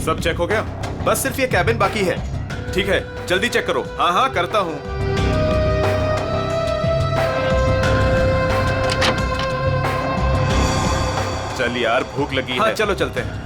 सब चेक हो गया? बस सिर्फ ये कैबिन बाकी है। ठीक है, जल्दी चेक करो। हाँ हाँ करता हूँ। चल यार, भूख लगी है। हाँ चलो चलते हैं।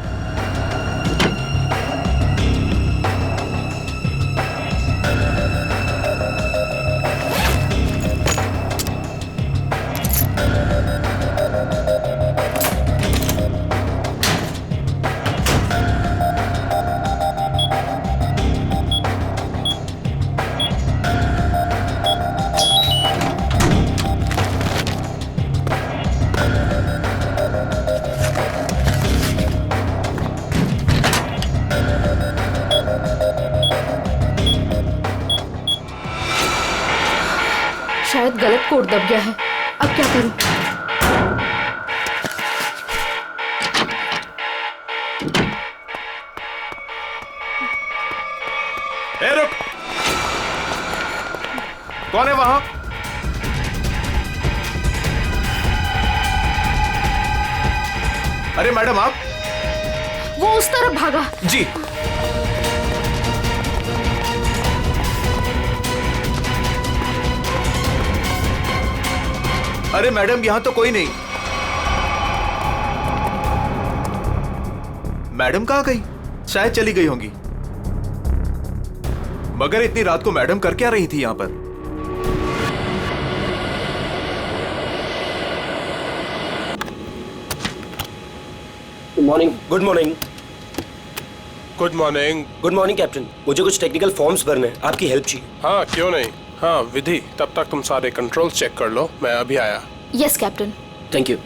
शायद गलत कोड दब गया है। अब क्या करूं? ए रुक! कौन है वहां? अरे मैडम आप? वो उस तरफ भागा। जी। अरे मैडम यहां तो कोई नहीं। मैडम कहां गई? शायद चली गई होंगी। मगर इतनी रात को मैडम कर क्या रही थी यहां पर? Good morning. Good morning. Good morning. Good morning captain. मुझे कुछ टेक्निकल फॉर्म्स भरने हैं, आपकी हेल्प चाहिए। हाँ क्यों नहीं। हाँ विधि, तब तक तुम सारे कंट्रोल्स चेक कर लो, मैं अभी आया। Yes captain. Thank you.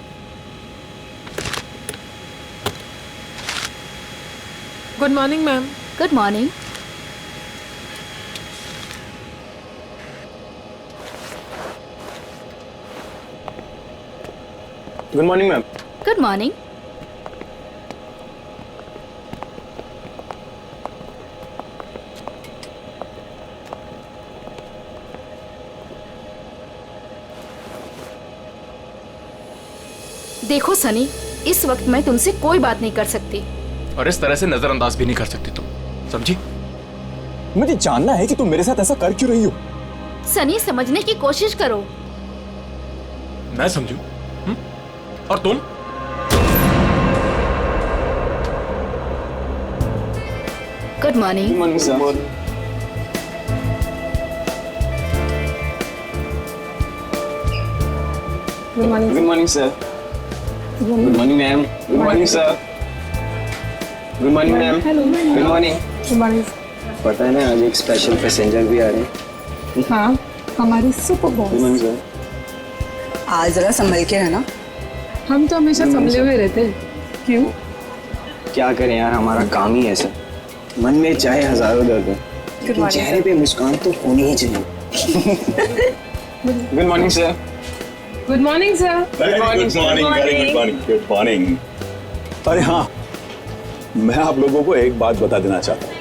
Good morning ma'am. Good morning. Good morning ma'am. Good morning. देखो सनी, इस वक्त मैं तुमसे कोई बात नहीं कर सकती। और इस तरह से नजरअंदाज भी नहीं कर सकती तुम, समझी? मुझे जानना है कि तुम मेरे साथ ऐसा कर क्यों रही हो। सनी समझने की कोशिश करो। मैं समझू? और तुम? Good morning. Good morning sir. Good morning. Good morning sir. Good morning ma'am. Good morning sir. Good morning ma'am. Good morning. Good morning. पता है ना, आज एक स्पेशल पैसेंजर भी आ रहे हैं। हाँ, हमारी super good boss. Morning sir. आज जरा संभल के रहना। हम तो हमेशा संभले हुए रहते हैं। क्यों? क्या करें यार, हमारा काम ही ऐसा। मन में चाहे हजारों दर्द हो, लेकिन चेहरे पे मुस्कान तो होनी ही चाहिए। Good morning sir. Good morning sir. Good morning. Good morning. अरे हाँ, मैं आप लोगों को एक बात बता देना चाहता हूँ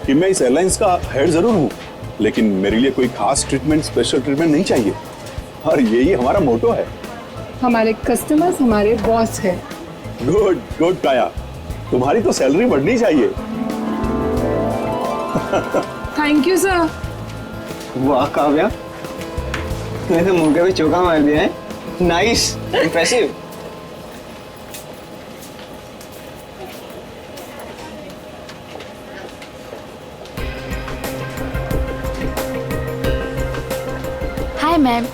कि मैं इस एयरलाइंस का हेड जरूर हूँ, लेकिन मेरे लिए कोई खास ट्रीटमेंट, स्पेशल ट्रीटमेंट नहीं चाहिए। और यही हमारा मोटो है। हमारे कस्टमर्स हमारे बॉस है। गुड गुड काया, तुम्हारी तो सैलरी बढ़नी चाहिए। Thank you sir. वाह काव्या, तूने तो मुंह पे चौका मार दिया है। Nice, impressive. Hi ma'am.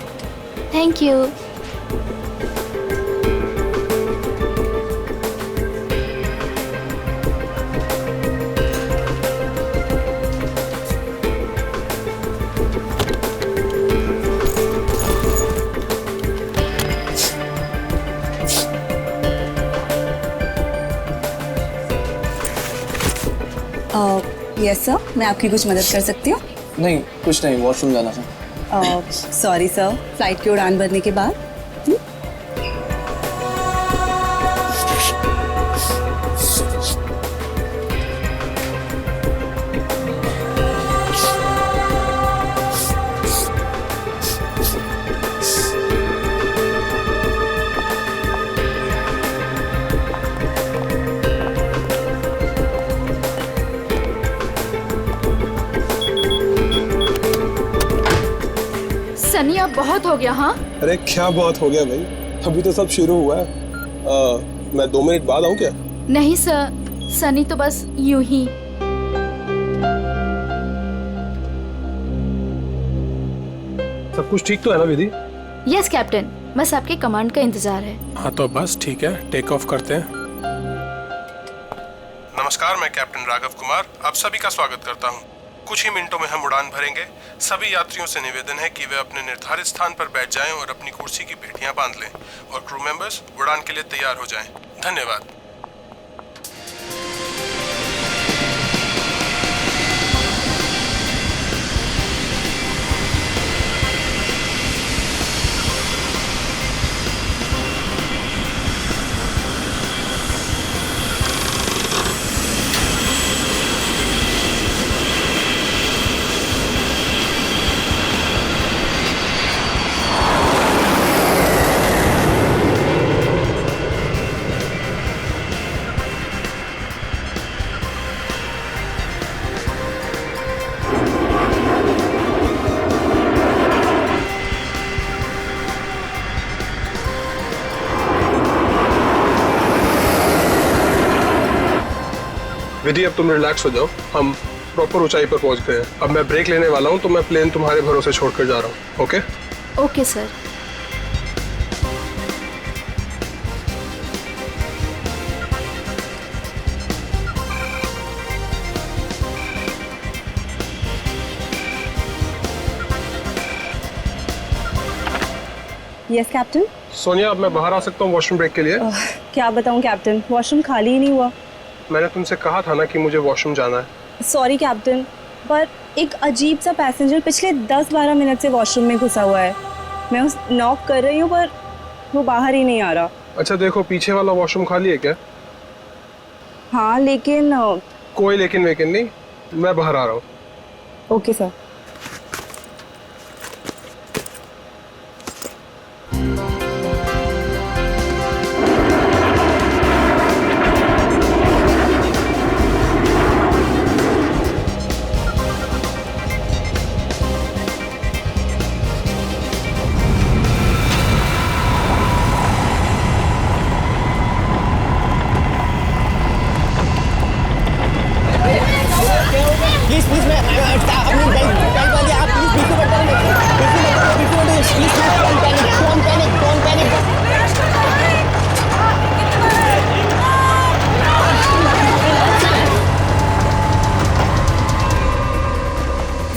Thank you. Yes sir, मैं आपकी कुछ मदद कर सकती हूँ? नहीं, कुछ नहीं, वॉशरूम जाना था। सॉरी सर, फ्लाइट की उड़ान भरने के बाद। सनी अब बहुत हो गया। हाँ अरे क्या बहुत हो गया भाई, अभी तो सब शुरू हुआ है। मैं 2 मिनट बाद आऊँ क्या? नहीं सर, सनी तो बस यूं ही। सब कुछ ठीक तो है ना विधि? यस कैप्टन, बस आपके कमांड का इंतजार है। हाँ तो बस ठीक है, टेक ऑफ करते हैं। नमस्कार, मैं कैप्टन राघव कुमार आप सभी का स्वागत करता हूँ। कुछ ही मिनटों में हम उड़ान भरेंगे। सभी यात्रियों से निवेदन है कि वे अपने निर्धारित स्थान पर बैठ जाएं और अपनी कुर्सी की पेटियां बांध लें और क्रू मेंबर्स उड़ान के लिए तैयार हो जाएं। धन्यवाद। विधि अब तुम रिलैक्स हो जाओ, हम प्रॉपर ऊंचाई पर पहुंच गए हैं। अब मैं ब्रेक लेने वाला हूं तो मैं प्लेन तुम्हारे भरोसे छोड़कर जा रहा हूं। Okay okay sir. Yes captain. Sonia, अब मैं बाहर आ सकता हूं वॉशरूम ब्रेक के लिए? क्या बताऊं कैप्टन, वॉशरूम खाली ही नहीं हुआ। मैंने तुमसे कहा था ना कि मुझे वॉशरूम जाना है। सॉरी कैप्टन, पर एक अजीब सा पैसेंजर पिछले 10-12 मिनट से वॉशरूम में घुसा हुआ है। मैं उस नॉक कर रही हूँ पर वो बाहर ही नहीं आ रहा। अच्छा देखो, पीछे वाला वॉशरूम खाली है क्या? हाँ लेकिन कोई लेकिन वेकिन नहीं, मैं बाहर आ रहा हूँ। Okay sir. प्लीज प्लीज मैं अपनी बेल्ट वाली आप प्लीज बिल्कुल मत पैनिक डोंट पैनिक।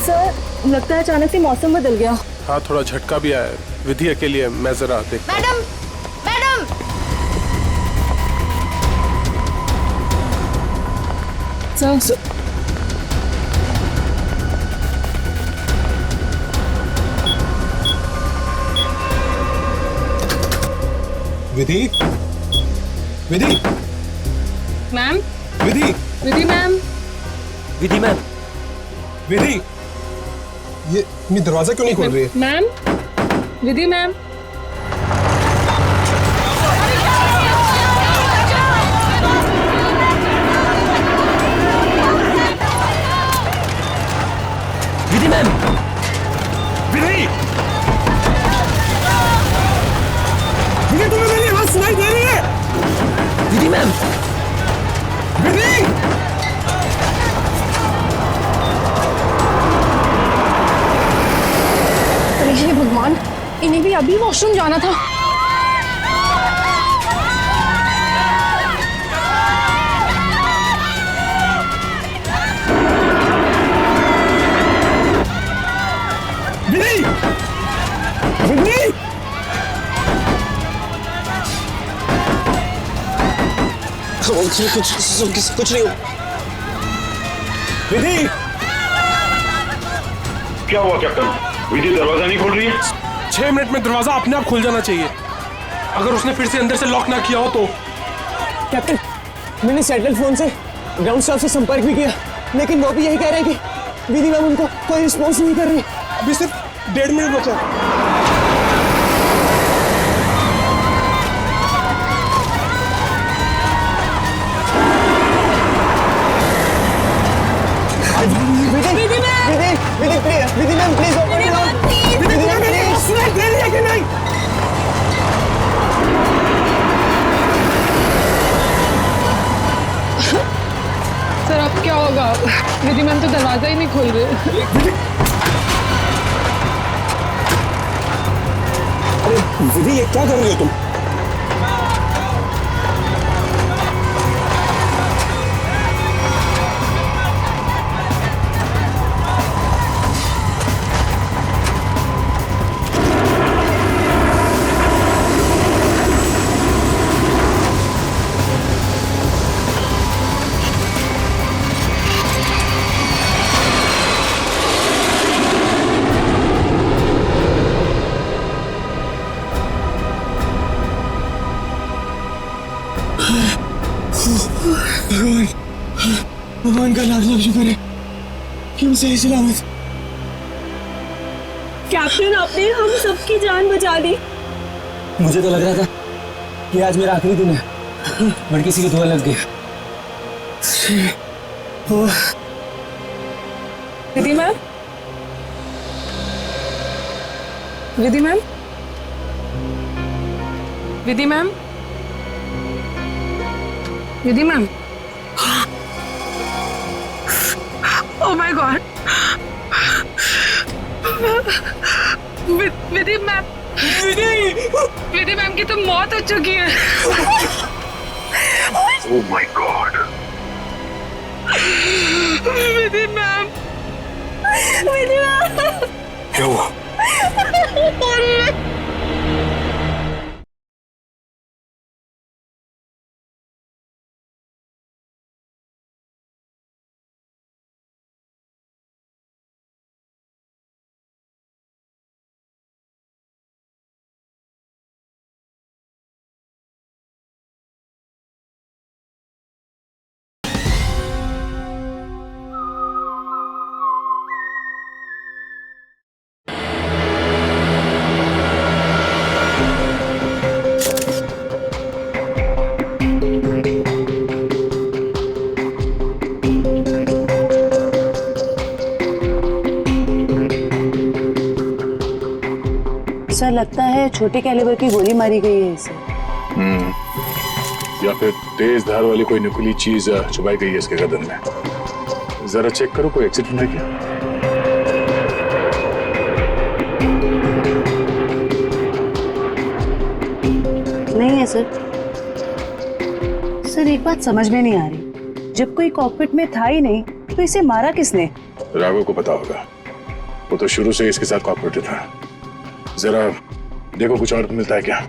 सर लगता है अचानक से मौसम बदल गया। हाँ थोड़ा झटका भी आया। विधि अकेली है, मैं जरा देखता हूं। मैडम मैडम सर विधि, विधि, मैम, विधि, विधि मैम। विधि मैम, विधि, ये दरवाजा क्यों नहीं खोल रही है? Ma'am, Vidhi ma'am. Vidhi ma'am, विधि, विधि तुम्हें मेरी आवाज सुनाई दे रही है? विधि मैम, विधि, अरे हे भगवान, इन्हें भी अभी वॉशरूम जाना था। विधि, विधि, कुछ नहीं हो। विधि, क्या हुआ कैप्टन? विधि दरवाजा नहीं खोल रही है? 6 मिनट में दरवाजा अपने आप खुल जाना चाहिए। अगर उसने फिर से अंदर से लॉक ना किया हो तो। कैप्टन मैंने सैटेलाइट फोन से ग्राउंड स्टाफ से संपर्क भी किया, लेकिन वो भी यही कह रहे हैं कि विधि मैम उनको कोई रिस्पॉन्स नहीं कर रही। अभी सिर्फ 1.5 मिनट बचा है। Vidhi ma'am please open it. Vidhi ma'am please नहीं खोल रहे। अरे विधि, ये क्या कर रही हो तुम? भगवान का लाख लाख शुक्र है कि हम सही सलामत। कैप्टन, आपने हम सबकी जान बचा दी। मुझे तो लग रहा था कि आज मेरा आखिरी दिन है, बट किसी की दुआ लग गई। Vidhi ma'am, Vidhi ma'am, Vidhi ma'am, Vidhi ma'am. Oh my god, Vidhi ma'am, Vidhi ma'am की तो मौत हो चुकी है। Oh my god, Vidhi ma'am, Vidhi ma'am, क्या हुआ? सर, लगता है छोटे कैलिबर की गोली मारी गई है इसे। या फिर तेज धार वाली कोई नुकीली चीज छुपाई गई है इसके गर्दन में। जरा चेक करो, कोई एक्सीडेंट है क्या? नहीं है सर। सर, एक बात समझ में नहीं आ रही, जब कोई कॉकपिट में था ही नहीं तो इसे मारा किसने? राघव को पता होगा, वो तो शुरू से इसके साथ कॉपरेटिव था। जरा देखो कुछ और मिलता है क्या।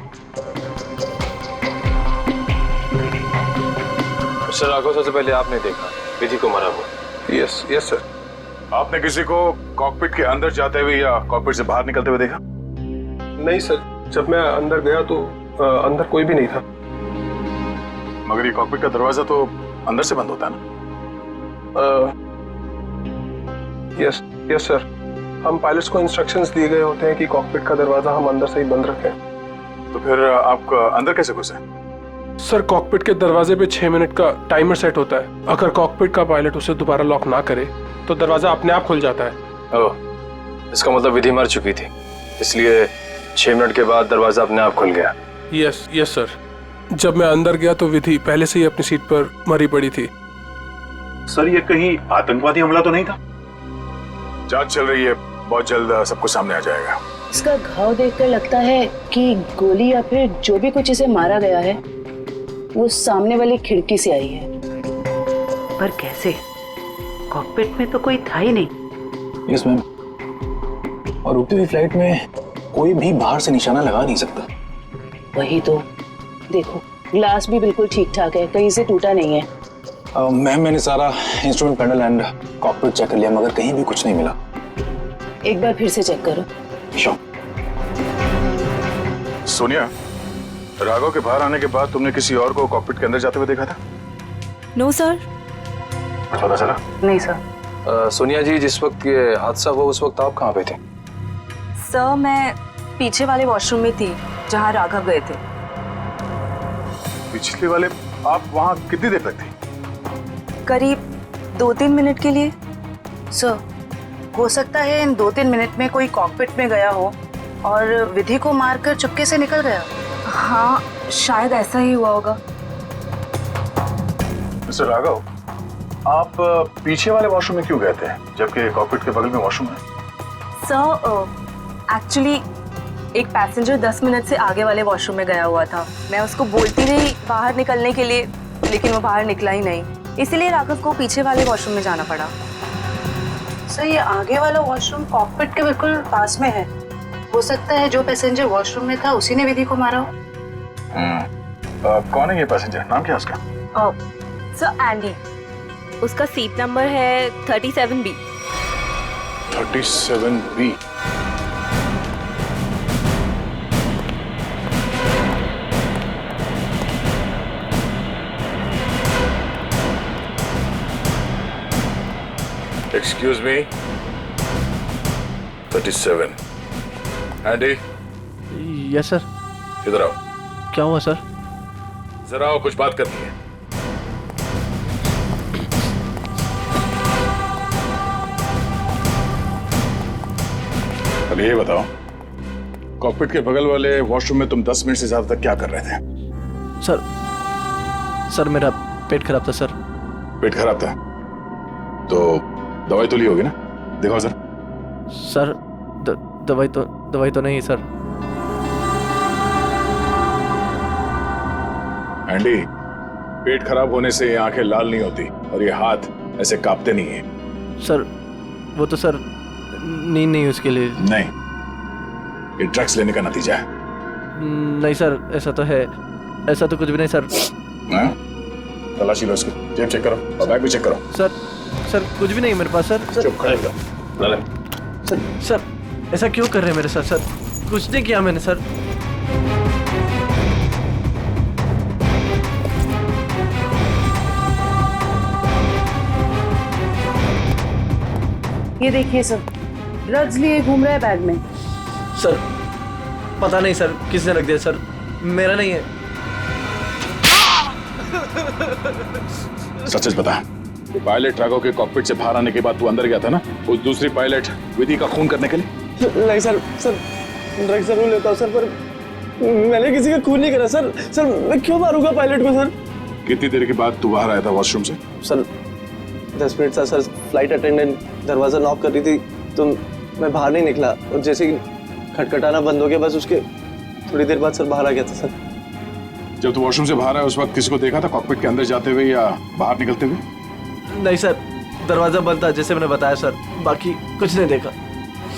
मिस्टर राघव, सबसे पहले आपने देखा विधि को मरा हुआ? Yes yes sir. आपने किसी को कॉकपिट के अंदर जाते हुए या कॉकपिट से बाहर निकलते हुए देखा? नहीं सर, जब मैं अंदर गया तो अंदर कोई भी नहीं था। मगर ये कॉकपिट का दरवाजा तो अंदर से बंद होता है ना? यस यस सर, हम पायलट्स को इंस्ट्रक्शंस दिए गए होते हैं कि कॉकपिट का दरवाजा हम अंदर से ही बंद रखें। तो फिर आप अंदर कैसे घुसे? सर, कॉकपिट के दरवाजे पे 6 मिनट का टाइमर सेट होता है। अगर कॉकपिट का पायलट उसे दोबारा लॉक ना करे तो दरवाजा अपने आप खुल जाता है। ओह, इसका मतलब विधि मर चुकी थी, इसलिए 6 मिनट के बाद दरवाजा अपने आप खुल गया। Yes yes sir. जब मैं अंदर गया तो विधि पहले से ही अपनी सीट पर मरी पड़ी थी। सर, ये कहीं आतंकवादी हमला तो नहीं था? जांच चल रही है, बहुत जल्द सब कुछ सामने आ जाएगा। इसका घाव देखकर लगता है कि गोली या फिर जो भी कुछ इसे मारा गया है वो सामने वाली खिड़की से आई है। पर कैसे? कॉकपिट में तो कोई था ही नहीं। यस मैम, और उड़ती हुई फ्लाइट में कोई भी बाहर से निशाना लगा नहीं सकता। वही तो, देखो ग्लास भी बिल्कुल ठीक ठाक है, कहीं से टूटा नहीं है। मैम, मैंने सारा instrument panel and cockpit check कर लिया, मगर कहीं भी कुछ नहीं मिला। एक बार फिर से चेक करो। श्योर। सोनिया, राघव के बाहर आने के बाद तुमने किसी और को कॉकपिट के अंदर जाते हुए देखा था? No sir. कुछ पता चला? नहीं सर। सोनिया जी, जिस वक्त ये हादसा हुआ उस वक्त आप कहाँ पे थे? सर, मैं पीछे वाले वॉशरूम में थी जहाँ राघव गए थे। पिछले वाले? आप वहाँ कितनी देर तक थी? करीब 2-3 मिनट के लिए। सर, हो सकता है इन 2-3 मिनट में कोई कॉकपिट में गया हो और विधि को मारकर चुपके से निकल गया। हाँ, शायद ऐसा ही हुआ होगा। मिस्टर राघव, आप पीछे वाले वॉशरूम में क्यों गए थे जबकि कॉकपिट के बगल में वॉशरूम है? सर एक्चुअली एक पैसेंजर 10 मिनट से आगे वाले वॉशरूम में गया हुआ था। मैं उसको बोलती रही बाहर निकलने के लिए, लेकिन वो बाहर निकला ही नहीं, इसीलिए राघव को पीछे वाले वॉशरूम में जाना पड़ा। सर ये आगे वाला वॉशरूम कॉकपिट के बिल्कुल पास में है। हो सकता है जो पैसेंजर वॉशरूम में था उसी ने विधि को मारा हो। कौन है ये पैसेंजर? नाम क्या है उसका? सर एंडी, उसका सीट नंबर है 37B। 37B। Excuse me. 37. Andy, yes sir. इधर आओ। क्या हुआ सर? जरा आओ, कुछ बात करनी है। अब ये बताओ, कॉकपिट के बगल वाले वॉशरूम में तुम 10 मिनट से ज्यादा तक क्या कर रहे थे? सर मेरा पेट खराब था सर। पेट खराब था तो दवाई तो ली होगी ना? दिखाओ सर। सर दवाई तो नहीं सर। एंडी, पेट खराब होने से ये आंखें लाल नहीं होती और ये हाथ ऐसे कांपते नहीं है। सर वो तो सर नींद नहीं उसके लिए। नहीं, ये ड्रग्स लेने का नतीजा है। नहीं सर, ऐसा तो है, ऐसा तो कुछ भी नहीं सर। हाँ? तलाशी लो इसको, जेब चेक करो और बैग भी चेक करो। सर कुछ भी नहीं मेरे पास सर। चुप खड़े रहो। सर ऐसा क्यों कर रहे हैं मेरे साथ सर? कुछ नहीं किया मैंने सर। ये देखिए सर, ड्रग्स लिए घूम रहा है बैग में। सर पता नहीं सर किसने रख दिया सर, मेरा नहीं है। सच बता, पायलट राघव के कॉकपिट से बाहर आने के बाद तू अंदर गया था ना उस दूसरी पायलट विधि का खून करने के लिए? नहीं सर, ड्रग्स जरूर लेता हूँ सर, पर मैंने किसी का खून नहीं करा सर। सर मैं क्यों मारूंगा पायलट को सर? कितनी देर के बाद तू बाहर आया था वॉशरूम से? सर 10 मिनट था सर। फ्लाइट अटेंडेंट दरवाजा नॉक कर रही थी तो मैं बाहर नहीं निकला, और जैसे ही खटखटाना बंद हो गया बस उसके थोड़ी देर बाद सर बाहर आ गया था सर। जब तू वॉशरूम से बाहर आया उस वक्त किसी को देखा था कॉकपिट के अंदर जाते हुए या बाहर निकलते हुए? नहीं सर, दरवाजा बंद था जैसे मैंने बताया सर, बाकी कुछ नहीं देखा।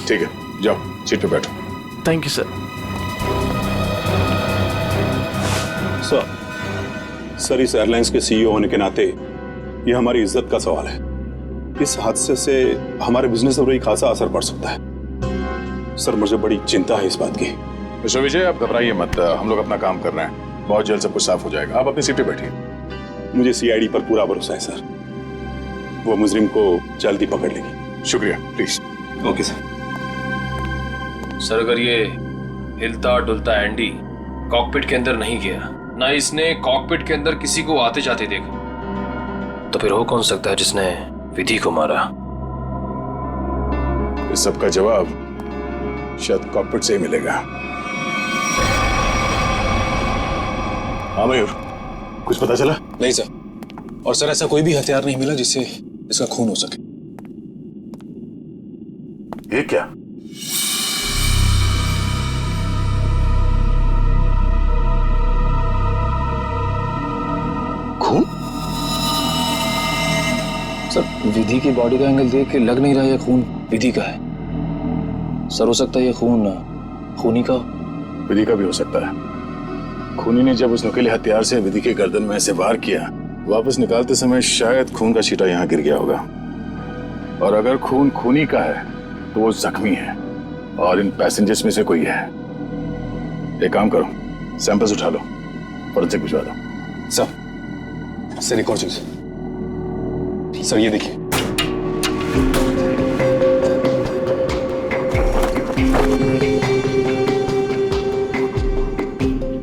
ठीक है, जाओ सीट पे बैठो। Thank you sir. सर इस एयरलाइंस के सीईओ होने के नाते ये हमारी इज्जत का सवाल है। इस हादसे से हमारे बिजनेस पर भी खासा असर पड़ सकता है। सर मुझे बड़ी चिंता है इस बात की। मिस्टर विजय, आप घबराइए मत, हम लोग अपना काम कर रहे हैं, बहुत जल्द सब कुछ साफ हो जाएगा। आप अपनी सीट पे बैठिए। मुझे सीआईडी पर पूरा भरोसा है सर, वो मुजरिम को जल्दी पकड़ लेगी। शुक्रिया, प्लीज। Okay sir. सर अगर ये हिलता डुलता एंडी कॉकपिट के अंदर नहीं गया, ना इसने कॉकपिट के अंदर किसी को आते जाते देखा, तो फिर हो कौन सकता है जिसने विधि को मारा? इस सब का जवाब शायद कॉकपिट से ही मिलेगा। हाँ मयूर, कुछ पता चला? नहीं सर, और सर ऐसा कोई भी हथियार नहीं मिला जिससे इसका खून हो सके। ये क्या? खून? सर विधि की बॉडी का एंगल देख के लग नहीं रहा ये खून विधि का है। सर हो सकता है ये खून खूनी का। विधि का भी हो सकता है। खूनी ने जब उस नुकीले हथियार से विधि के गर्दन में ऐसे वार किया, वापस निकालते समय शायद खून का छींटा यहाँ गिर गया होगा। और अगर खून खूनी का है तो वो जख्मी है और इन पैसेंजर्स में से कोई है। एक काम करो, सैंपल्स उठा लो, फॉरेंसिक भिजवा दो। सर एक और चीज सर, ये देखिए।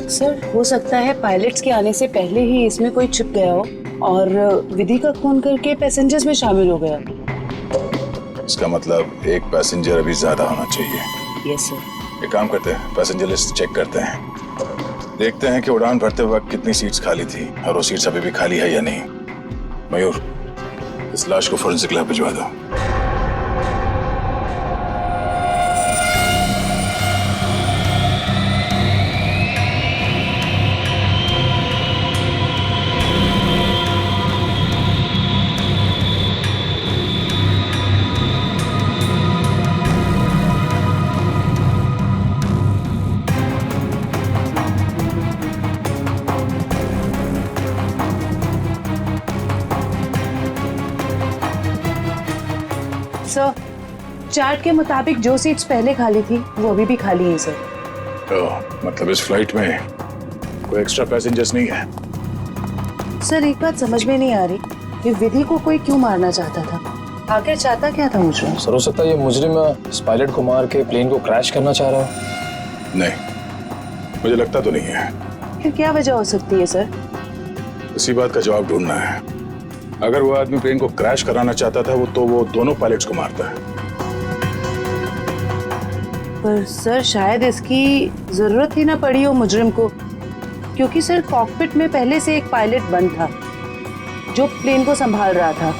सर हो सकता है पायलट्स के आने से पहले ही इसमें कोई छिप गया हो और विधि का खून करके पैसेंजर्स में शामिल हो गया। इसका मतलब एक पैसेंजर अभी ज्यादा होना चाहिए। Yes sir. एक काम करते हैं, पैसेंजर लिस्ट चेक करते हैं, देखते हैं कि उड़ान भरते वक्त कितनी सीट्स खाली थी और वो सीट्स अभी भी खाली है या नहीं। मयूर, इस लाश को फोरेंसिक लैब भिजवा दो। सर, चार्ट के मुताबिक जो सीट्स पहले खाली थी वो अभी भी खाली हैं सर। मतलब इस फ्लाइट में कोई एक्स्ट्रा पैसेंजर्स नहीं है? सर एक बात समझ में नहीं आ रही, ये विधि को कोई क्यों मारना चाहता था? आखिर चाहता क्या था मुझे? सर हो सकता है ये मुजरिम इस पायलट को मार के प्लेन को क्रैश करना चाह रहा है। नहीं, मुझे लगता तो नहीं है। फिर क्या वजह हो सकती है सर? इसी बात का जवाब ढूंढना है। अगर वो आदमी प्लेन को क्रैश कराना चाहता था तो वो दोनों पायलट्स को मारता है। पर सर शायद इसकी जरूरत ही ना पड़ी हो मुजरिम को, क्योंकि सर कॉकपिट में पहले से एक पायलट बंद था जो प्लेन को संभाल रहा था।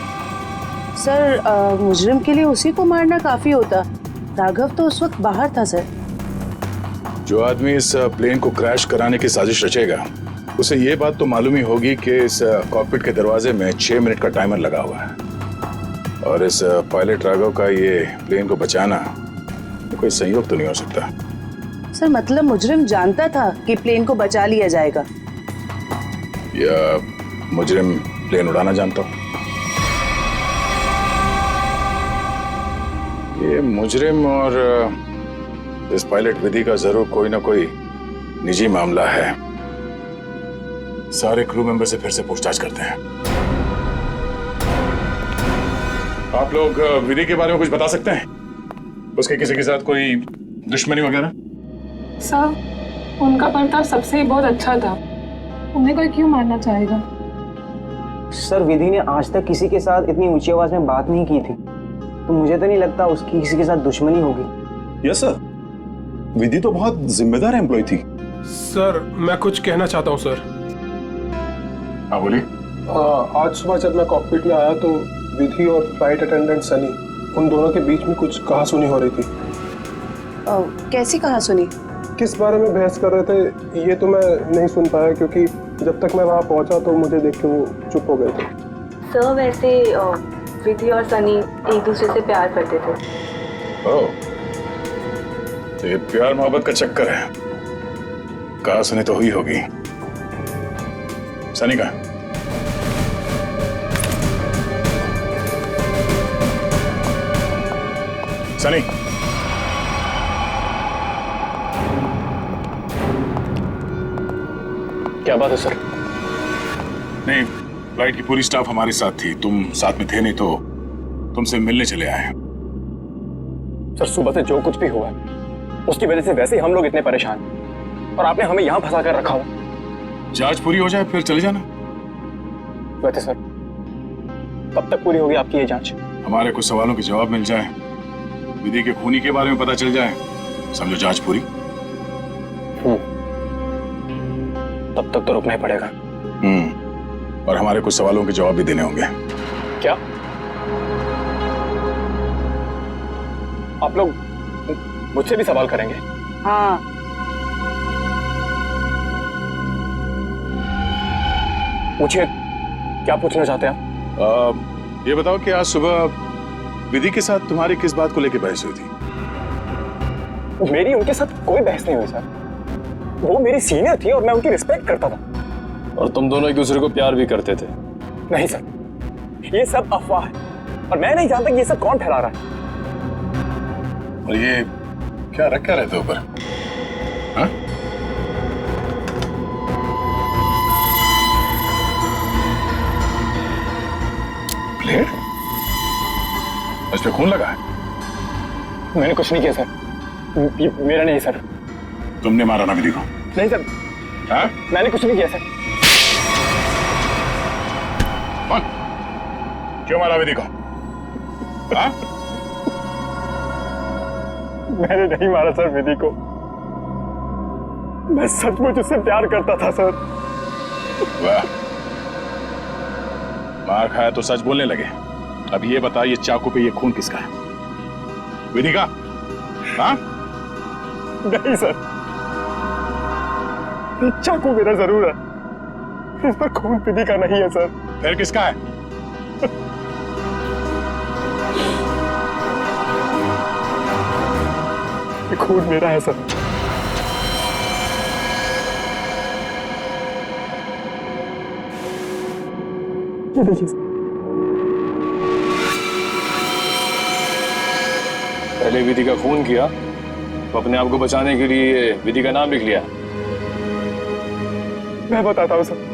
सर मुजरिम के लिए उसी को मारना काफी होता। राघव तो उस वक्त बाहर था सर। जो आदमी इस प्लेन को क्रैश कराने की साजिश रचेगा उसे ये बात तो मालूम ही होगी कि इस कॉकपिट के दरवाजे में 6 मिनट का टाइमर लगा हुआ है, और इस पायलट राघव का ये प्लेन को बचाना कोई संयोग तो नहीं हो सकता। सर मतलब मुजरिम जानता था कि प्लेन को बचा लिया जाएगा, या मुजरिम प्लेन उड़ाना जानता हो? ये मुजरिम और इस पायलट विधि का जरूर कोई ना कोई निजी मामला है। सारे क्रू मेंबर से फिर से पूछताछ करते हैं। आप लोग विधि के बारे में कुछ बता सकते हैं? उसके किसी के साथ कोई दुश्मनी वगैरह? सर उनका बर्ताव सबसे ही बहुत अच्छा था, उन्हें कोई क्यों मारना चाहेगा? सर विधि ने आज तक किसी के साथ इतनी ऊंची आवाज में बात नहीं की थी, तो मुझे तो नहीं लगता उसकी किसी के साथ दुश्मनी होगी। यस सर, विधि तो बहुत जिम्मेदार एम्प्लॉय थी। सर मैं कुछ कहना चाहता हूँ सर। हाँ बोलिए। आज सुबह जब मैं कॉकपिट में आया तो विधि और फ्लाइट अटेंडेंट सनी, उन दोनों के बीच में कुछ कहासुनी हो रही थी। कैसी कहासुनी? किस बारे में बहस कर रहे थे ये तो मैं नहीं सुन पाया, क्योंकि जब तक मैं वहाँ पहुँचा तो मुझे देख के वो चुप हो गए थे। सर वैसे विधि और सनी एक दूसरे से प्यार करते थे। ओह, तो ये प्यार मोहब्बत का चक्कर है। कहासुनी तो हुई होगी। सनी का सनी, क्या बात है सर? नहीं, फ्लाइट की पूरी स्टाफ हमारे साथ थी, तुम साथ में थे नहीं तो तुमसे मिलने चले आए। सर सुबह से जो कुछ भी हुआ उसकी वजह से वैसे ही हम लोग इतने परेशान, और आपने हमें यहाँ फंसा कर रखा हुआ। जांच पूरी हो जाए फिर चले जाना। वैसे सर कब तक पूरी होगी आपकी ये जांच? हमारे कुछ सवालों के जवाब मिल जाए, विधि के खूनी के बारे में पता चल जाए, समझो जांच पूरी। तब तक तो रुकना ही पड़ेगा। और हमारे कुछ सवालों के जवाब भी देने होंगे। क्या आप लोग मुझसे भी सवाल करेंगे? हाँ। पूछिए, क्या पूछना चाहते हैं आप? ये बताओ कि आज सुबह विधि के साथ तुम्हारी किस बात को लेकर बहस हुई थी? मेरी उनके साथ कोई बहस नहीं हुई सर। वो मेरी सीनियर थी और मैं उनकी रिस्पेक्ट करता था। और तुम दोनों एक दूसरे को प्यार भी करते थे? नहीं सर, ये सब अफवाह है और मैं नहीं जानता कि ये सब कौन फैला रहा है। और ये क्या रखा रहते ऊपर? हाँ? प्लेट? इस पे खून लगा है? मैंने कुछ नहीं किया सर। ये मेरा नहीं सर। तुमने मारा ना विधि को? नहीं सर। हाँ? मैंने कुछ नहीं किया सर। कौन? क्यों मारा विधि को? हाँ? मैंने नहीं मारा सर विधि को। मैं सचमुच उससे प्यार करता था सर। वाह, मार खाया तो सच बोलने लगे। अब ये बता, ये चाकू पे ये खून किसका है? विधि का? हाँ? नहीं सर, ये चाकू मेरा जरूर है, इस पर खून विधि का नहीं है सर। फिर किसका है? ये खून मेरा है सर। ये देखिए सर। पहले विधि का खून किया तो अपने आप को बचाने के लिए विधि का नाम लिख लिया। मैं बताता हूँ सर,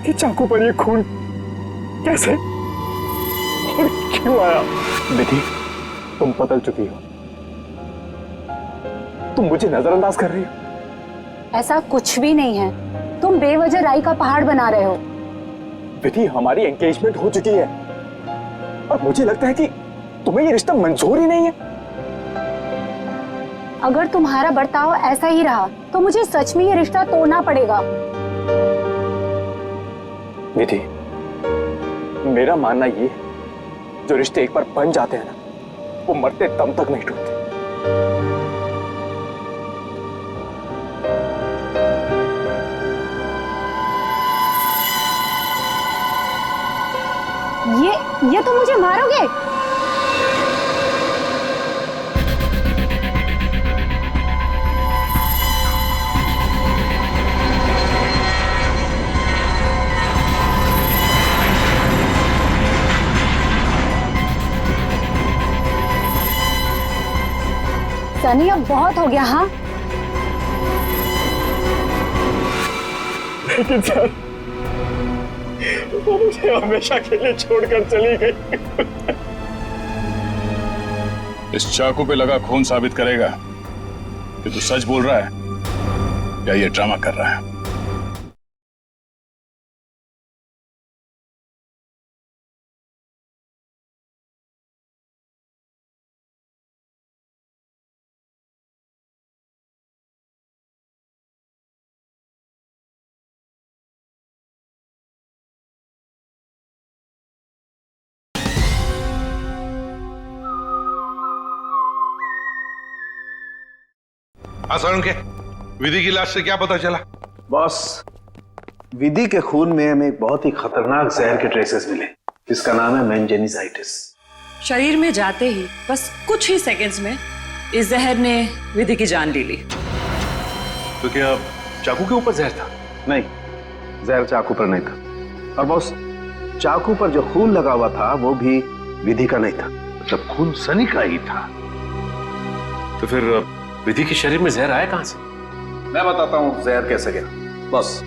कि चाकू पर ये खून कैसे और क्यों आया। विधि, तुम बदल चुकी हो, तुम मुझे नजरअंदाज कर रही हो। ऐसा कुछ भी नहीं है, तुम बेवजह राई का पहाड़ बना रहे हो। विधि, हमारी एंगेजमेंट हो चुकी है और मुझे लगता है कि तुम्हें ये रिश्ता मंजूर ही नहीं है। अगर तुम्हारा बर्ताव ऐसा ही रहा तो मुझे सच में ये रिश्ता तोड़ना पड़ेगा। विधि, मेरा मानना ये है, जो रिश्ते एक बार बन जाते हैं ना, वो मरते दम तक नहीं टूटते। ये तो मुझे मारोगे? सनी, अब बहुत हो गया। हाँ, लेकिन सर, वो मुझे हमेशा के लिए छोड़कर चली गई। इस चाकू पे लगा खून साबित करेगा कि तू सच बोल रहा है या ये ड्रामा कर रहा है। आसान के विधि की लाश से क्या पता चला? बॉस, विधि के खून में हमें एक बहुत ही खतरनाक जहर के ट्रेसेस मिले, जिसका नाम है मेंजेनिसाइटिस। शरीर में जाते ही बस कुछ ही सेकंड्स में इस जहर ने विधि की जान ले ली। तो क्या चाकू के ऊपर जहर था? नहीं, जहर चाकू पर नहीं था। और बॉस, चाकू पर जो खून लगा हुआ था वो भी विधि का नहीं था। मतलब खून सनी का ही था। तो फिर विधि के शरीर में जहर आया कहां से? मैं बताता हूं जहर कैसे गया। बस,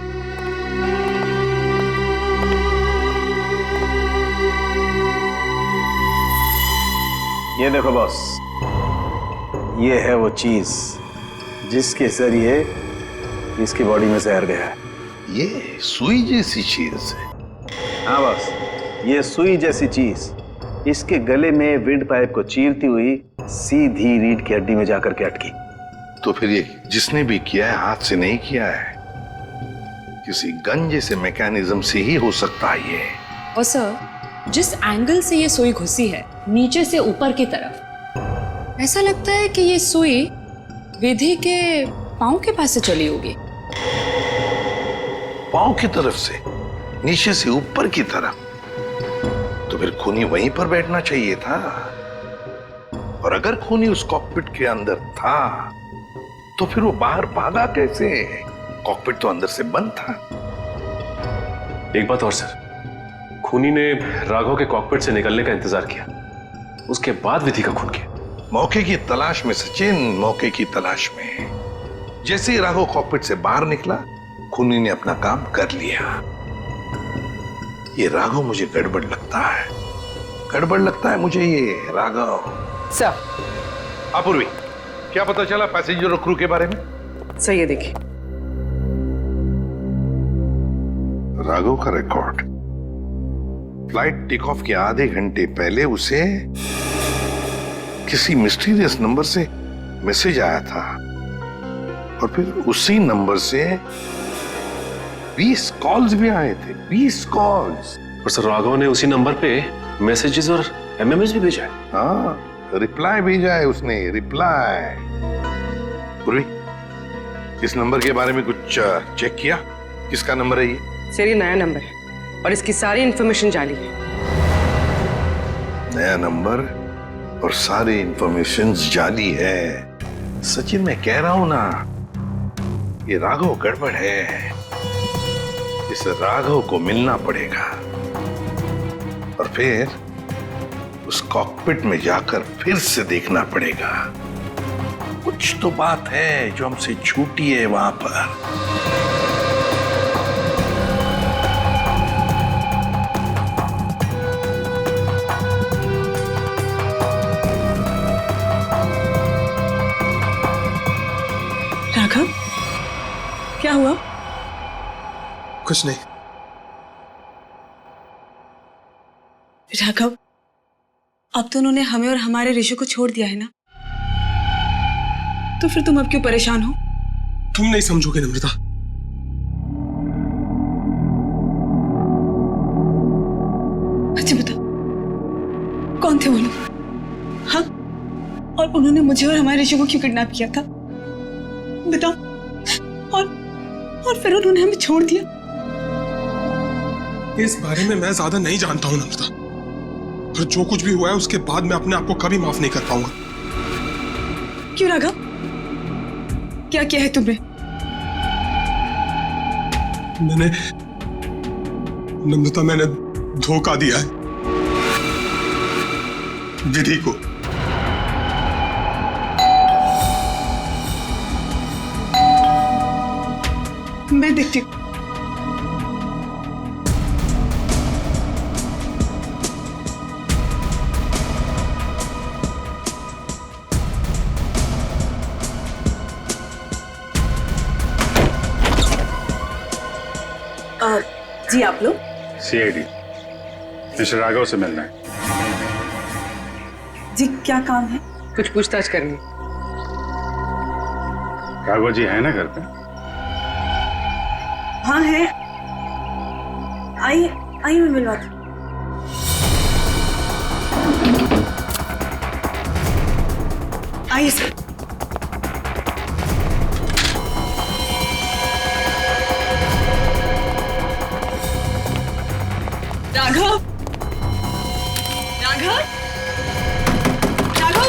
ये देखो बॉस, ये है वो चीज जिसके जरिए इसकी बॉडी में जहर गया है। ये सुई जैसी चीज है। हाँ बॉस, ये सुई जैसी चीज इसके गले में विंड पाइप को चीरती हुई सीधी रीढ़ की हड्डी में जाकर के अटकी। तो फिर ये जिसने भी किया है हाथ से नहीं किया है, किसी गन जैसे मैकेनिज्म से ही हो सकता है ये। और सर, जिस एंगल से ये सुई घुसी है, नीचे से ऊपर की तरफ, ऐसा लगता है कि ये सुई विधि के पांव के पास से चली होगी। पांव की तरफ से, नीचे से ऊपर की तरफ? तो फिर खूनी वहीं पर बैठना चाहिए था। और अगर खूनी उस कॉकपिट के अंदर था तो फिर वो बाहर भागा कैसे? कॉकपिट तो अंदर से बंद था। एक बात और सर, खूनी ने राघव के कॉकपिट से निकलने का इंतजार किया, उसके बाद विधि का खून किया। मौके की तलाश में सचिन, मौके की तलाश में। जैसे ही राघव कॉकपिट से बाहर निकला, खूनी ने अपना काम कर लिया। ये राघव मुझे गड़बड़ लगता है, गड़बड़ लगता है मुझे ये राघव। सर, अपूर्वी, क्या पता चला पैसेंजर और क्रू के बारे में? सर ये देखिए, राघव का रिकॉर्ड। फ्लाइट टेक ऑफ के आधे घंटे पहले उसे किसी मिस्टीरियस नंबर से मैसेज आया था और फिर उसी नंबर से 20 कॉल्स भी आए थे। 20 कॉल्स। और सर राघव ने उसी नंबर पे मैसेजेस और एमएमएस भी भेजा है। हाँ, रिप्लाई भेजा है उसने, रिप्लाई। पूर्वी, इस नंबर के बारे में कुछ चेक किया? किसका नंबर है ये? सर ये नया नंबर है और इसकी सारी इंफॉर्मेशन जाली है। नया नंबर और सारी इंफॉर्मेशन जाली है। सचिन, मैं कह रहा हूं ना, ये राघव गड़बड़ है। इस राघव को मिलना पड़ेगा और फिर उस कॉकपिट में जाकर फिर से देखना पड़ेगा। कुछ तो बात है जो हमसे छूटी है वहां पर। राघव, क्या हुआ? कुछ नहीं। राघव, अब तो उन्होंने हमें और हमारे ऋषि को छोड़ दिया है ना, तो फिर तुम अब क्यों परेशान हो? तुम नहीं समझोगे नम्रता। अच्छा बता, कौन थे वो लोग? हाँ, और उन्होंने मुझे और हमारे ऋषि को क्यों किडनैप किया था? बताओ। और फिर उन्होंने हमें छोड़ दिया। इस बारे में मैं ज्यादा नहीं जानता हूं नम्रता, और जो कुछ भी हुआ है उसके बाद मैं अपने आप को कभी माफ नहीं कर पाऊंगा। क्यों राघव, क्या किया है तुमने? नम्रता, मैंने धोखा दिया है विधि को। मैं देखती हूँ। जी आप लोग? सीआईडी मिस्टर राघव से मिलना है। जी क्या काम है? कुछ पूछताछ करनी। राघव जी है ना घर पे? हाँ है, आइए मैं मिलवाती हूँ। आइए sir. Raghav,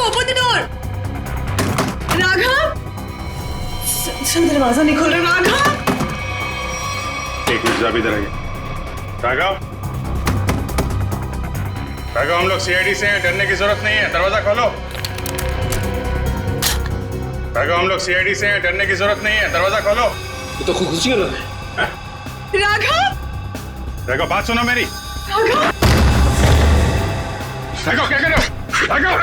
open the door. Raghav, sir दरवाजा नहीं खोल रहा। राघव, एक मिनट, जरा इधर आइए। राघव, हम लोग सीआईडी से हैं, डरने की जरूरत नहीं है, दरवाजा खोलो। राघव, हम लोग सीआईडी से हैं, डरने की जरूरत नहीं है, दरवाजा खोलो। ये तो खुशी कर रहा है। राघव, बात सुनो मेरी। राघव, क्या कर रहे हो? राघव,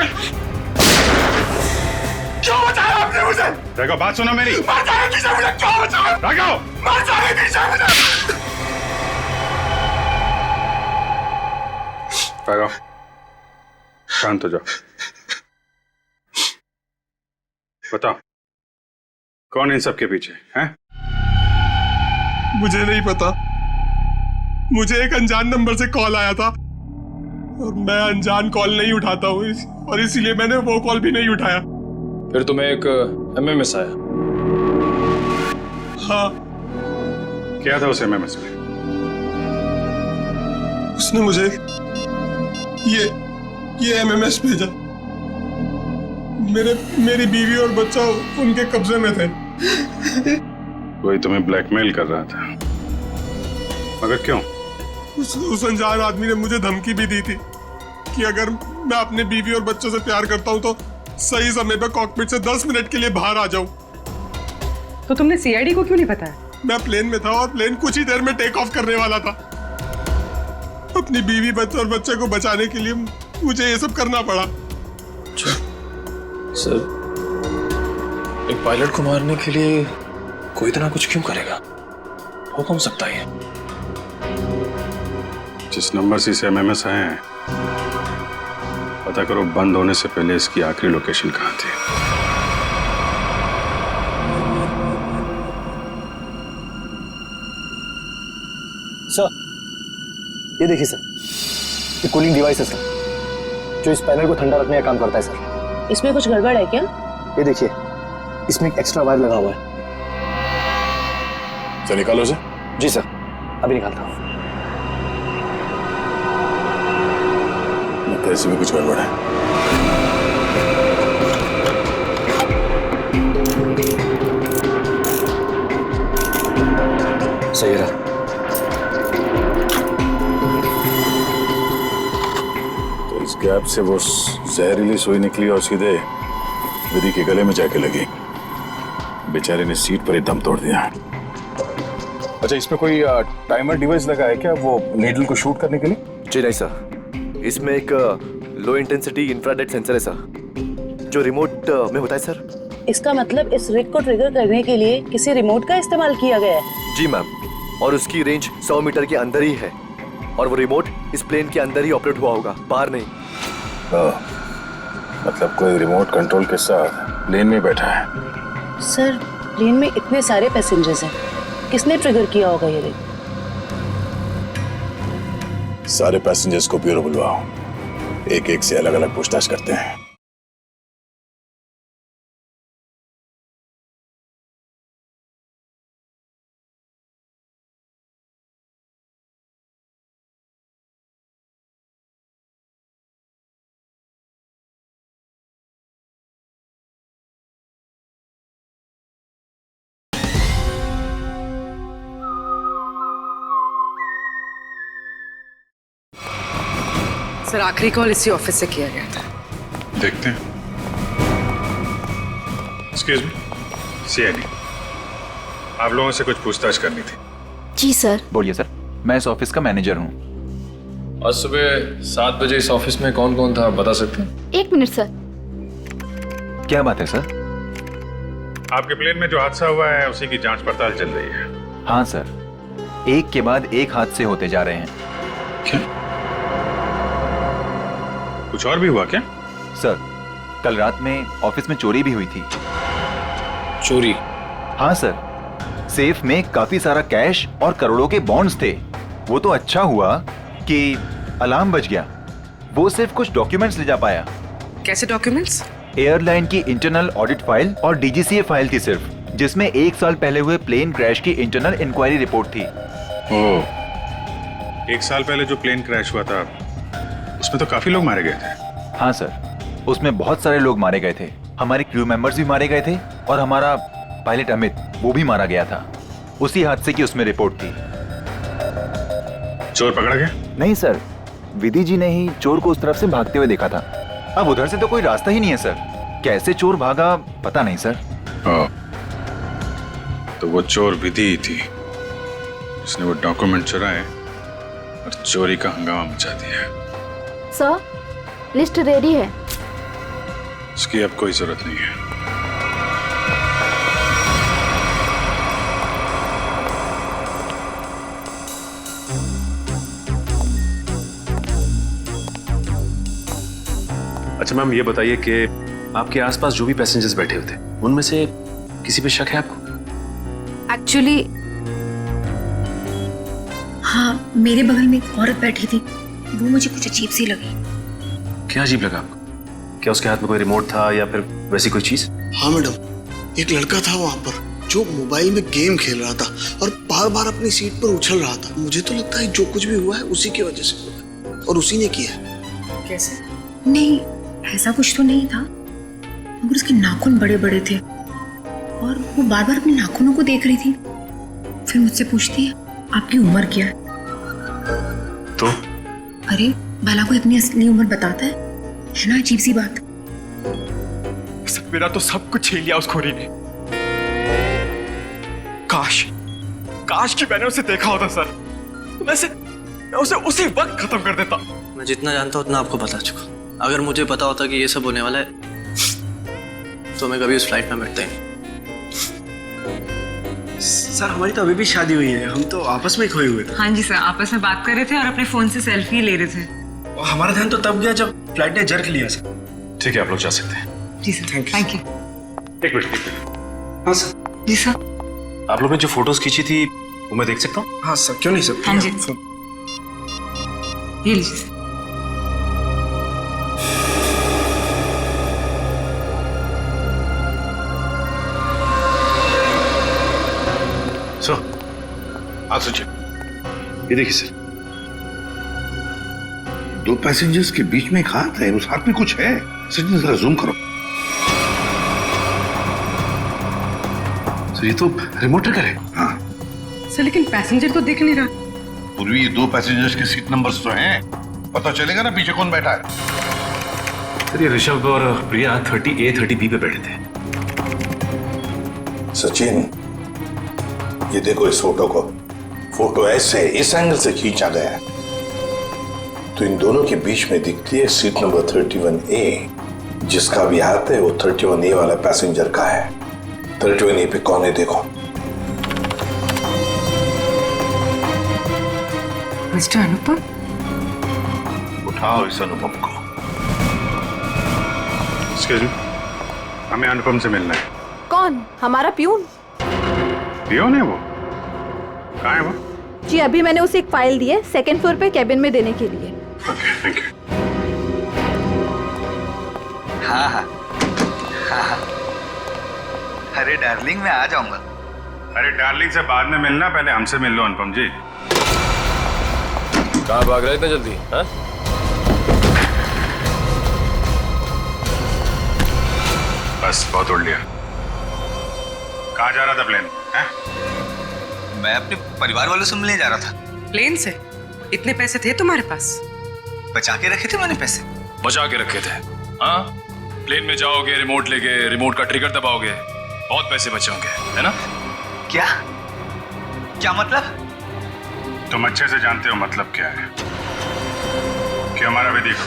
क्यों बचाया आपने मुझे? राघव, बात सुनो मेरी। मर जाने दीजिए मुझे, क्यों बचाया? राघव, मर जाने दीजिए मुझे। राघव, शांत हो जाओ। बताओ, कौन इन सब के पीछे है? मुझे नहीं पता। मुझे एक अनजान नंबर से कॉल आया था और मैं अनजान कॉल नहीं उठाता हूँ, और इसीलिए मैंने वो कॉल भी नहीं उठाया। फिर तुम्हें एक एमएमएस आया? हाँ। क्या था उस एमएमएस में? उसने मुझे ये एमएमएस भेजा। मेरी बीवी और बच्चा उनके कब्जे में थे। कोई तुम्हें ब्लैकमेल कर रहा था, मगर क्यों? उस अनजान आदमी ने मुझे धमकी भी दी थी कि अगर मैं अपने बीवी और बच्चों से प्यार करता हूं तो सही समय पर कॉकपिट से 10 मिनट के लिए बाहर आ जाऊं। तो तुमने सीआईडी को क्यों नहीं बताया? मैं प्लेन में था और प्लेन कुछ ही देर में टेक ऑफ करने वाला था। अपनी बीवी और बच्चे को बचाने के लिए मुझे ये सब करना पड़ा। सर, एक पायलट को मारने के लिए कोई इतना कुछ क्यों करेगा? हो कौन सकता है? जिस नंबर से इसे एमएमएस आए हैं, पता करो बंद होने से पहले इसकी आखिरी लोकेशन कहाँ थी। सर, ये देखिए सर, ये कूलिंग डिवाइस है सर, जो इस पैनल को ठंडा रखने का काम करता है सर। इसमें कुछ गड़बड़ है क्या? ये देखिए, इसमें एक एक्स्ट्रा वायर लगा हुआ है। सर निकालो उसे। जी सर, अभी निकालता हूँ। लगता है इसमें कुछ गड़बड़ है। सही रहा। तो इस गैप से वो जहरीली सुई निकली और सीधे विधि के गले में जाके लगी। बेचारे ने सीट पर ही दम तोड़ दिया। अच्छा, इसमें कोई टाइमर डिवाइस लगा है क्या, वो नीडल को शूट करने के लिए? जी नहीं सर, इसमें एक लो इंटेंसिटी इंफ्रारेड सेंसर है सर, जो रिमोट में होता है सर। इसका मतलब इस रिग को ट्रिगर करने के लिए किसी रिमोट का इस्तेमाल किया गया है? जी मैम, और उसकी रेंज 100 मीटर के अंदर ही है, और वो रिमोट इस प्लेन के अंदर ही ऑपरेट हुआ होगा, बाहर नहीं। मतलब कोई रिमोट कंट्रोल के साथ प्लेन में बैठा है। सर, प्लेन में इतने सारे पैसेंजर्स हैं, किसने ट्रिगर किया होगा ये रिग? सारे पैसेंजर्स को ब्यूरो बुलवाओ, एक एक से अलग अलग पूछताछ करते हैं। सर, आखिरी कॉल इसी ऑफिस से किया गया था। देखते हैं। एक्सक्यूज मी, सीआईडी, आप लोगों से कुछ पूछताछ करनी थी। जी सर। बोलिए सर, मैं इस ऑफिस का मैनेजर हूँ। आज सुबह 7 बजे इस ऑफिस में कौन कौन था, आप बता सकते हैं? 1 मिनट सर। क्या बात है सर? आपके प्लेन में जो हादसा हुआ है उसी की जांच पड़ताल चल रही है। हाँ सर, एक के बाद एक हादसे होते जा रहे हैं। क्या? कुछ और भी हुआ क्या? सर, कल रात में ऑफिस में चोरी भी हुई थी। चोरी? हाँ सर, सेफ में काफी सारा कैश और करोड़ों के बॉन्ड्स थे। वो तो अच्छा हुआ कि अलार्म बज गया, वो सिर्फ कुछ डॉक्यूमेंट्स ले जा पाया। कैसे डॉक्यूमेंट्स? एयरलाइन की इंटरनल ऑडिट फाइल और डीजीसीए फाइल थी सिर्फ, जिसमें 1 साल पहले हुए प्लेन क्रैश की इंटरनल इंक्वायरी रिपोर्ट थी। ओह, 1 साल पहले जो प्लेन क्रैश हुआ था उसमें तो काफी लोग मारे गए थे। हाँ सर, उसमें बहुत सारे लोग मारे गए थे। हमारे क्रू मेंबर्स भी मारे गए थे और हमारा पायलट अमित, वो भी मारा गया था। उसी हादसे की उसमें रिपोर्ट थी। चोर पकड़ा गया? नहीं सर, विधि जी ने ही चोर को उस तरफ से भागते हुए देखा था। अब उधर से तो कोई रास्ता ही नहीं है सर, कैसे चोर भागा पता नहीं सर। तो वो चोर विधि ही थी, उसने वो डॉक्यूमेंट चुराए और चोरी का हंगामा मचा दिया। सर, लिस्ट रेडी है। उसकी अब कोई जरूरत नहीं है। अच्छा मैम, ये बताइए कि आपके आसपास जो भी पैसेंजर्स बैठे हुए थे उनमें से किसी पे शक है आपको? एक्चुअली हाँ, मेरे बगल में एक औरत बैठी थी, वो मुझे कुछ अजीब सी लगी। क्या अजीब लगा आपको? क्या उसके हाथ में कोई रिमोट था या फिर वैसी कोई चीज? हाँ मैडम, एक लड़का था वहाँ पर जो मोबाइल में गेम खेल रहा था और बार बार अपनी सीट पर उछल रहा था। मुझे तो लगता है जो कुछ भी हुआ है उसी की वजह से हुआ है और उसी ने किया है। कैसे? नहीं, ऐसा कुछ तो नहीं था, मगर उसके नाखून बड़े बड़े थे और वो बार बार अपने नाखूनों को देख रही थी। फिर मुझसे पूछती है, आपकी उम्र क्या है? तो? अरे भला को इतनी असली उम्र बताता है ना? अजीब सी बात। मेरा तो सब कुछ छीन लिया उस खोरी ने। काश कि मैंने उसे देखा होता सर, तो मैं उसे उसी वक्त खत्म कर देता। मैं जितना जानता हूँ उतना आपको बता चुका। अगर मुझे पता होता कि ये सब होने वाला है तो मैं कभी उस फ्लाइट में बैठता ही नहीं। सर, हमारी तो अभी भी शादी हुई है, हम तो आपस में खोए हुए थे। हाँ जी सर, आपस में बात कर रहे थे और अपने फोन से सेल्फी ले रहे थे। और हमारा ध्यान तो तब गया जब फ्लाइट ने जर्क लिया सर। ठीक है, आप लोग जा सकते हैं। जी सर, थैंक यू। एक मिनट। हाँ सर। जी सर। आप लोग ने जो फोटोज खींची थी वो मैं देख सकता हूँ? हाँ सर, क्यों नहीं सर। हाँ जी। ये लीजिए। सो आप सोचिए, ये देखिए सर, 2 पैसेंजर्स के बीच में एक हाथ है, उस हाथ में कुछ है। सचिन जरा जूम करो सर, ये तो रिमोट ट्रिगर है। हाँ सर लेकिन पैसेंजर तो दिख नहीं रहा। पूर्वी 2 पैसेंजर्स के सीट नंबर्स तो हैं, पता चलेगा ना पीछे कौन बैठा है। सर ये ऋषभ और प्रिया 30A 30B पे बैठे थे। सचिन ये देखो इस फोटो को, फोटो ऐसे इस एंगल से खींचा गया है तो इन दोनों के बीच में दिखती है सीट नंबर 31A, जिसका भी हाथ है वो 31A वाला पैसेंजर का है। 31A पे कौन है देखो। मिस्टर अनुपम, उठाओ इस अनुपम को। एक्सक्यूज मी, हमें अनुपम से मिलना है। कौन? हमारा प्यून? पियोन है वो? कहाँ है वो? जी अभी मैंने उसे एक फाइल दी है 2nd फ्लोर पे कैबिन में देने के लिए। Okay thank you. हाँ हाँ हाँ हाँ। अरे डार्लिंग मैं आ जाऊंगा। अरे डार्लिंग से बाद में मिलना, पहले हमसे मिल लो अनुपम जी। कहाँ भाग रहे इतना जल्दी? हाँ? बस बहुत उड़ लिया। कहाँ जा रहा था प्लेन? मैं अपने परिवार वालों से मिलने जा रहा था। प्लेन से? इतने पैसे थे तुम्हारे पास? बचा के रखे थे मैंने पैसे। बचा के रखे थे? हाँ, प्लेन में जाओगे, रिमोट लेके, रिमोट का ट्रिगर दबाओगे, बहुत पैसे बचेंगे, है ना? क्या क्या मतलब? तुम अच्छे से जानते हो मतलब क्या है। क्यों मारा विधि को?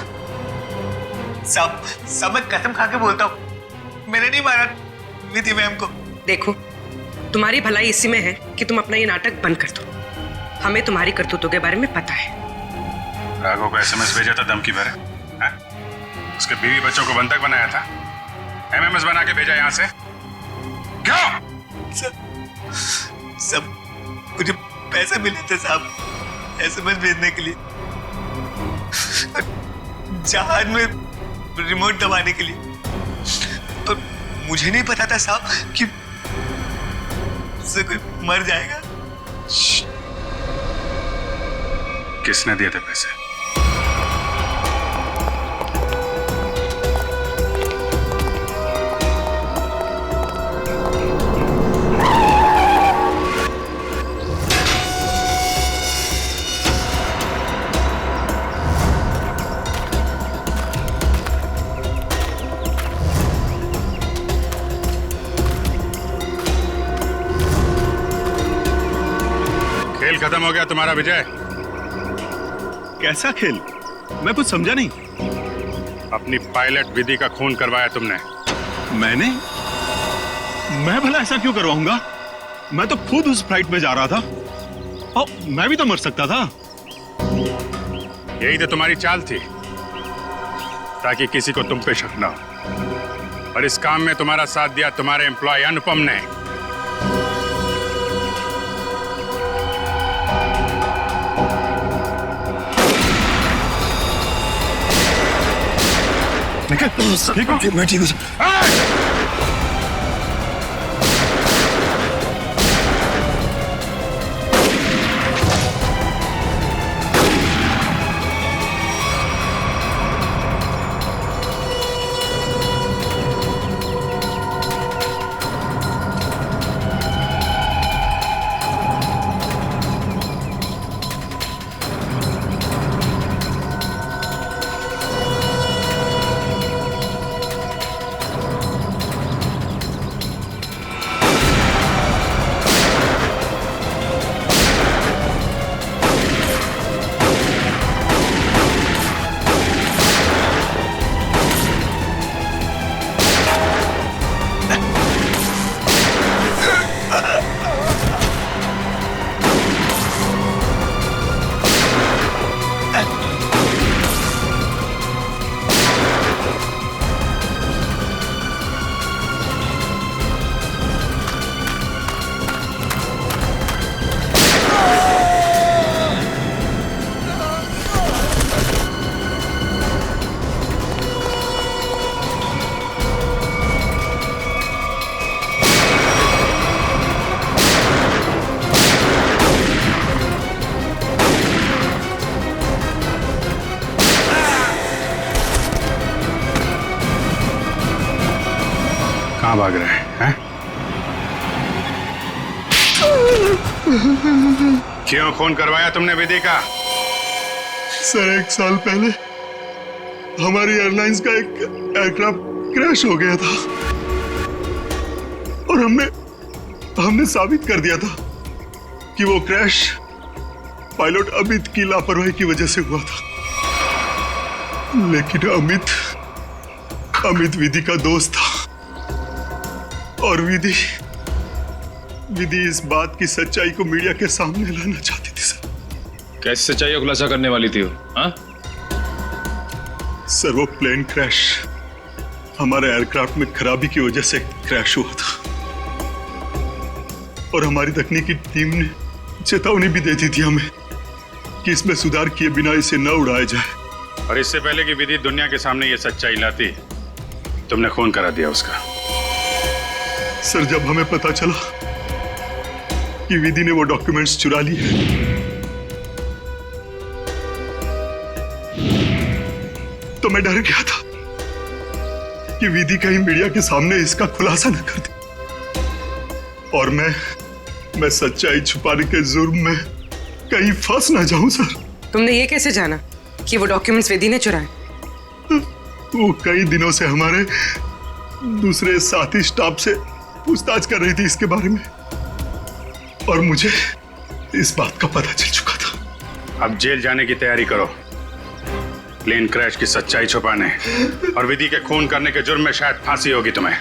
सब मैं कसम खा के बोलता हूँ, मैंने नहीं मारा विधि मैम को। देखो, तुम्हारी भलाई इसी में है कि तुम अपना ये नाटक बंद कर दो। हमें तुम्हारी करतूतों के बारे में पता है। राघव को SMS भेजा था धमकी भरे, उसके बीवी बच्चों को बंधक बनाया था, MMS बना के भेजा यहाँ से। क्यों? सब मुझे पैसे मिले थे साहब SMS भेजने के लिए, जहाज में रिमोट दबाने के लिए। और मुझे नहीं पता था साहब कि उससे कोई मर जाएगा। किसने दिए थे पैसे? खेल खत्म हो गया तुम्हारा विजय। कैसा खेल? मैं कुछ समझा नहीं। अपनी पायलट विधि का खून करवाया तुमने। मैंने? मैं भला ऐसा क्यों करवाऊंगा? मैं तो खुद उस फ्लाइट में जा रहा था और मैं भी तो मर सकता था। यही तो तुम्हारी चाल थी, ताकि किसी को तुम पे शक ना हो। और इस काम में तुम्हारा साथ दिया तुम्हारे एम्प्लॉय अनुपम ने। ठीक हो? मैं ठीक हूँ सर। कहाँ भाग रहे हैं? क्यों खून करवाया तुमने विधि का? सर 1 साल पहले हमारी एयरलाइंस का एक एयरक्राफ्ट क्रैश हो गया था और हमने साबित कर दिया था कि वो क्रैश पायलट अमित की लापरवाही की वजह से हुआ था। लेकिन अमित विधि का दोस्त था और विधि इस बात की सच्चाई को मीडिया के सामने लाना चाहती थी सर। कैसे सच्चाई का खुलासा करने वाली थी वो? हाँ? सर वो प्लेन क्रैश हमारे एयरक्राफ्ट में खराबी की वजह से क्रैश हुआ था और हमारी तकनीकी टीम ने चेतावनी भी दे दी थी हमें कि इसमें सुधार किए बिना इसे न उड़ाया जाए। और इससे पहले कि विधि दुनिया के सामने ये सच्चाई लाती, तुमने खून करा दिया उसका। सर जब हमें पता चला कि विधि ने वो डॉक्यूमेंट्स चुरा लिए तो मैं डर गया था कि विधि कहीं मीडिया के सामने इसका खुलासा न कर दे और मैं सच्चाई छुपाने के जुर्म में कहीं फंस ना जाऊं सर। तुमने ये कैसे जाना कि वो डॉक्यूमेंट्स विधि ने चुराए? वो कई दिनों से हमारे दूसरे साथी स्टाफ से पूछताछ कर रही थी इसके बारे में और मुझे इस बात का पता चल चुका था। अब जेल जाने की तैयारी करो, प्लेन क्रैश की सच्चाई छुपाने और विधि के खून करने के जुर्म में शायद फांसी होगी तुम्हें।